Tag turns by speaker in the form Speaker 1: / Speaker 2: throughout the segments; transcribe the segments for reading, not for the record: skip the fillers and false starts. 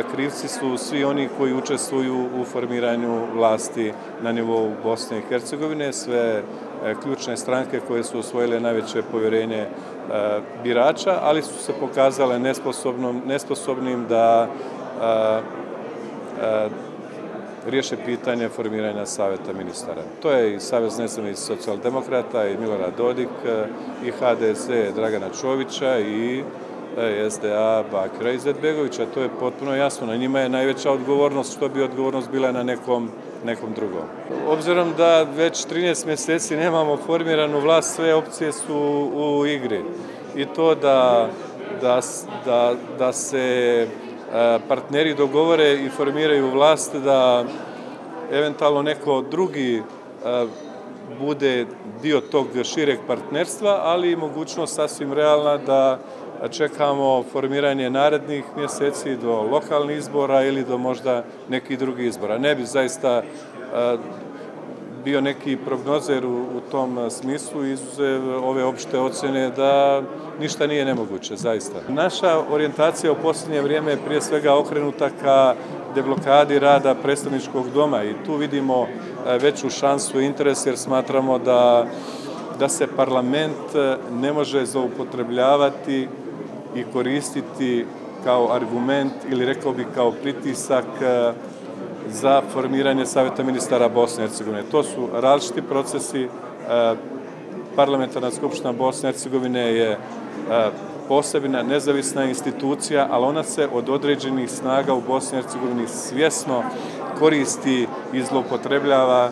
Speaker 1: krivci su svi oni koji učestvuju u formiranju vlasti na nivou Bosne i Hercegovine, sve ključne stranke koje su osvojile najveće povjerenje birača, ali su se pokazale nesposobnim da riješe pitanje formiranja saveta ministara. To je i Savez nezavisnih socijaldemokrata, i Milorad Dodik, i HDZ Dragana Čovića, i SDA Bakira Izetbegovića. To je potpuno jasno. Na njima je najveća odgovornost, što bi odgovornost bila na nekom drugom. Obzirom da već 13 mjeseci nemamo formiranu vlast, sve opcije su u igri. I to da se partneri dogovore i formiraju vlast, da eventualno neko drugi bude dio tog šireg partnerstva, ali i mogućnost sasvim realna da čekamo formiranje narednih mjeseci do lokalnih izbora ili do možda nekih drugih izbora. Ne bi zaista bio neki prognozer u tom smislu, izuzev ove opšte ocjene da ništa nije nemoguće, zaista. Naša orijentacija u posljednje vrijeme je prije svega okrenuta ka deblokadi rada predstavničkog doma i tu vidimo veću šansu i interes, jer smatramo da se parlament ne može zloupotrebljavati i koristiti kao argument ili rekao bih kao pritisak za formiranje Saveta ministara Bosne i Hercegovine. To su različiti procesi. Parlamentarna skupština Bosne i Hercegovine je posebna nezavisna institucija, ali ona se od određenih snaga u Bosni i Hercegovini svjesno koristi i zloupotrebljava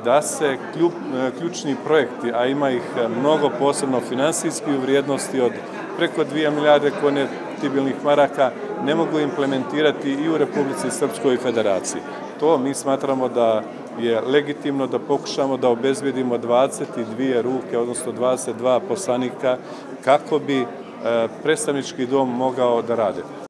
Speaker 1: da se ključni projekti, a ima ih mnogo, posebno finansijski u vrijednosti od preko 2 milijarde konvertibilnih maraka, ne mogu implementirati i u Republici Srpskoj Federaciji. To mi smatramo da je legitimno da pokušamo da obezbedimo 22 ruke, odnosno 22 poslanika, kako bi predstavnički dom mogao da rade.